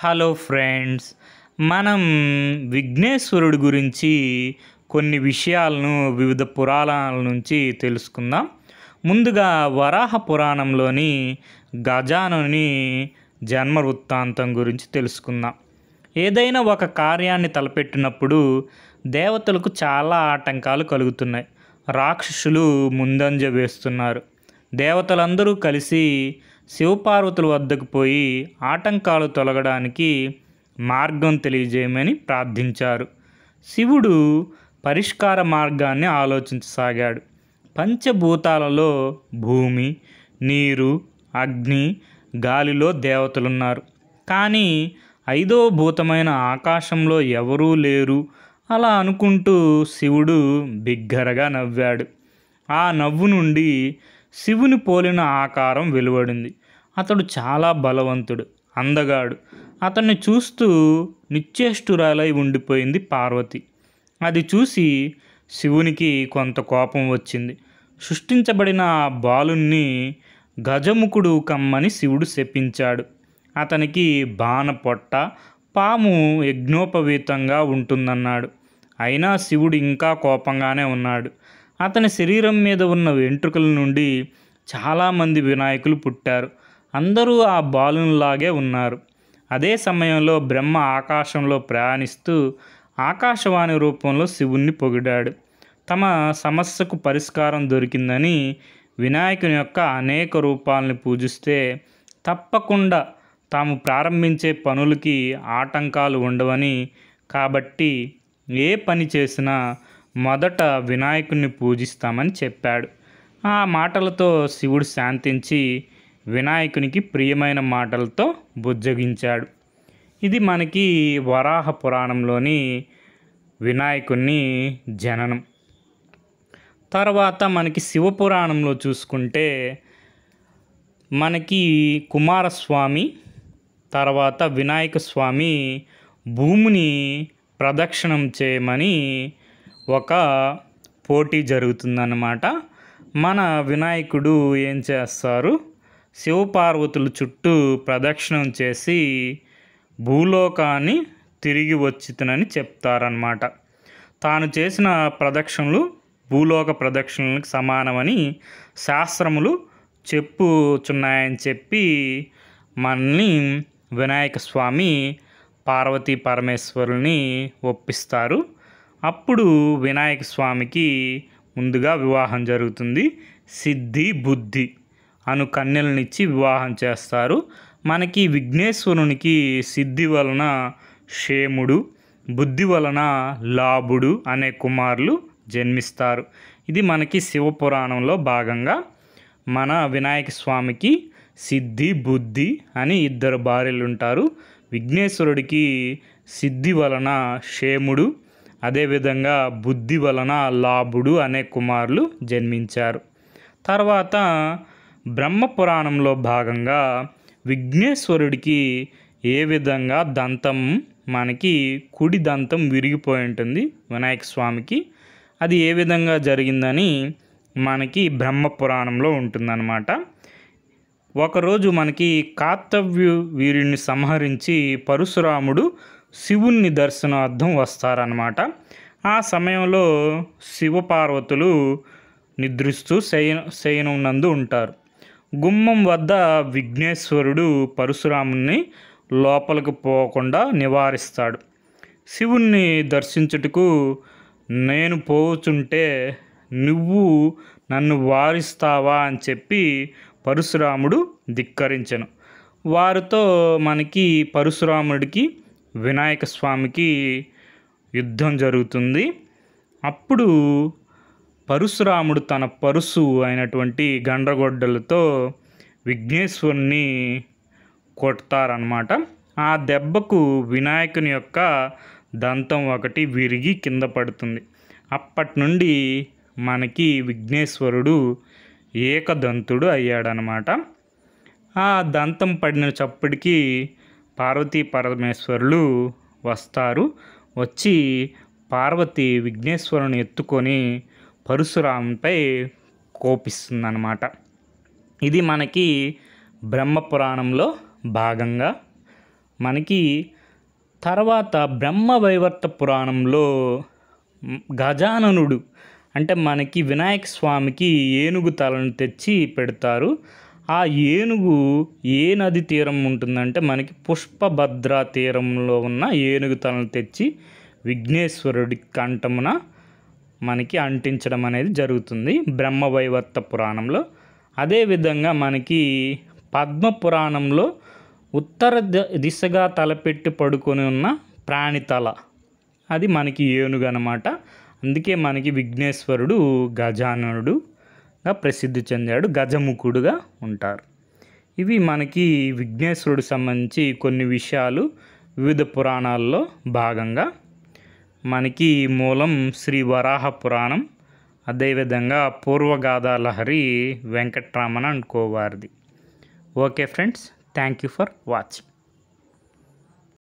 Hello friends, మనం విఘ్నేశ్వరుడి గురించి కొన్ని విషయాలను వివిధ పురాణాల నుంచి తెలుసుకుందాం. ముందుగా వరాహ పురాణంలోని గజానుని జన్మ వృత్తాంతం గురించి తెలుసుకుందాం. ఏదైనా ఒక కార్యాన్ని తలపెట్టినప్పుడు దేవతలకు చాలా ఆటంకాలు కలుగుతున్నాయి. రాక్షసులు ముందంజ వేస్తున్నారు. దేవతలందరూ కలిసి శివపార్వతుల వద్దకు పోయి ఆటంకాలు తొలగడానికి మార్గం తెలియజేయమని ప్రార్థించారు. శివుడు పరిష్కార మార్గాన్ని ఆలోచించసాగాడు. పంచభూతాలలో భూమి, నీరు, అగ్ని, గాలిలో దేవతలున్నారు. కానీ ఐదవ భూతమైన ఆకాశంలో ఎవరూ లేరు. అలా అనుకుంటూ శివుడు బిగ్గరగా నవ్వాడు. ఆ నవ్వు నుండి శివుని పోలిన ఆకారం వెలువడింది. అతడు చాలా బలవంతుడు, అందగాడు. అతన్ని చూస్తూ నిశ్చేష్టురాలై ఉండిపోయింది పార్వతి. అది చూసి శివునికి కొంత కోపం వచ్చింది. సృష్టించబడిన ఆ బాలుణ్ణి గజముఖుడు కమ్మని శివుడు శపించాడు. అతనికి బాణ పొట్ట, పాము యజ్ఞోపవీతంగా ఉంటుందన్నాడు. అయినా శివుడు ఇంకా కోపంగానే ఉన్నాడు. అతని శరీరం మీద ఉన్న వెంట్రుకల నుండి చాలామంది వినాయకులు పుట్టారు. అందరూ ఆ బాలునిలాగే ఉన్నారు. అదే సమయంలో బ్రహ్మ ఆకాశంలో ప్రయాణిస్తూ ఆకాశవాణి రూపంలో శివుణ్ణి పొగిడాడు. తమ సమస్యకు పరిష్కారం దొరికిందని, వినాయకుని యొక్క అనేక రూపాలని పూజిస్తే తప్పకుండా తాము ప్రారంభించే పనులకి ఆటంకాలు ఉండవని, కాబట్టి ఏ పని చేసినా మొదట వినాయకుడిని పూజిస్తామని చెప్పాడు. ఆ మాటలతో శివుడు శాంతించి వినాయకునికి ప్రియమైన మాటలతో బుజ్జగించాడు. ఇది మనకి వరాహ పురాణంలోని వినాయకుని జననం. తర్వాత మనకి శివపురాణంలో చూసుకుంటే మనకి కుమారస్వామి, తర్వాత వినాయక స్వామి భూమిని ప్రదక్షిణం చేయమని ఒక పోటీ జరుగుతుందన్నమాట. మన వినాయకుడు ఏం చేస్తారు, శివపార్వతుల చుట్టూ ప్రదక్షిణం చేసి భూలోకాన్ని తిరిగి వచ్చితనని చెప్తారన్నమాట. తాను చేసిన ప్రదక్షిణలు భూలోక ప్రదక్షిణలకు సమానమని శాస్త్రములు చెప్పుచున్నాయని చెప్పి మనల్ని వినాయక స్వామి పార్వతీ పరమేశ్వరుల్ని ఒప్పిస్తారు. అప్పుడు వినాయక స్వామికి ముందుగా వివాహం జరుగుతుంది. సిద్ధి, బుద్ధి అను కన్యలనిచ్చి వివాహం చేస్తారు. మనకి విఘ్నేశ్వరునికి సిద్ధి వలన క్షేముడు, బుద్ధి వలన లాభుడు అనే కుమారులు జన్మిస్తారు. ఇది మనకి శివపురాణంలో భాగంగా మన వినాయక స్వామికి సిద్ధి, బుద్ధి అని ఇద్దరు భార్యలు ఉంటారు. విఘ్నేశ్వరుడికి సిద్ధి వలన క్షేముడు, అదేవిధంగా బుద్ధి వలన లాభుడు అనే కుమారులు జన్మించారు. తర్వాత బ్రహ్మపురాణంలో భాగంగా విఘ్నేశ్వరుడికి ఏ విధంగా దంతం, మనకి కుడి దంతం విరిగిపోయి ఉంటుంది వినాయక స్వామికి. అది ఏ విధంగా జరిగిందని మనకి బ్రహ్మపురాణంలో ఉంటుందన్నమాట. ఒకరోజు మనకి కార్తవ్యు వీరిని సంహరించి పరశురాముడు శివుణ్ణి దర్శనార్థం వస్తారన్నమాట. ఆ సమయంలో శివపార్వతులు నిద్రిస్తూ శయనం నందు ఉంటారు. గుమ్మం వద్ద విఘ్నేశ్వరుడు పరశురాముని లోపలికి పోకుండా నివారిస్తాడు. శివుణ్ణి దర్శించుటకు నేను పోచుంటే నువ్వు నన్ను వారిస్తావా అని చెప్పి పరశురాముడు ధిక్కరించెను. వారితో మనకి పరశురాముడికి వినాయక స్వామికి యుద్ధం జరుగుతుంది. అప్పుడు పరశురాముడు తన పరుసు అయినటువంటి గండ్రగొడ్డలతో విఘ్నేశ్వరుని కొడతారనమాట. ఆ దెబ్బకు వినాయకుని యొక్క దంతం ఒకటి విరిగి కింద పడుతుంది. అప్పటి నుండి మనకి విఘ్నేశ్వరుడు ఏకదంతుడు అయ్యాడనమాట. ఆ దంతం పడిన చప్పటికి పార్వతీ పరమేశ్వరులు వస్తారు. వచ్చి పార్వతి విఘ్నేశ్వరుని ఎత్తుకొని పరశురాముపై కోపిస్తుందన్నమాట. ఇది మనకి బ్రహ్మపురాణంలో భాగంగా మనకి తర్వాత బ్రహ్మవైవర్త పురాణంలో గజాననుడు అంటే మనకి వినాయక స్వామికి ఏనుగు తలను తెచ్చి పెడతారు. ఆ ఏనుగు ఏ నది తీరం ఉంటుందంటే మనకి పుష్పభద్ర తీరంలో ఉన్న ఏనుగు తలను తెచ్చి విఘ్నేశ్వరుడి కంఠమున మనకి అంటించడం అనేది జరుగుతుంది బ్రహ్మవైవర్త పురాణంలో. అదేవిధంగా మనకి పద్మ పురాణంలో ఉత్తర దిశగా తలపెట్టి పడుకొని ఉన్న ప్రాణితల, అది మనకి ఏనుగు అన్నమాట. అందుకే మనకి విఘ్నేశ్వరుడు గజాననుడుగా ప్రసిద్ధి చెందాడు, గజముఖుడుగా ఉంటారు. ఇవి మనకి విఘ్నేశ్వరుడికి సంబంధించి కొన్ని విషయాలు వివిధ పురాణాల్లో భాగంగా. మనకి మూలం శ్రీ వరాహ పురాణం, అదేవిధంగా పూర్వగాథా లహరి వెంకట్రామన్ అండ్ కోవారిది. Okay friends, thank you for watching.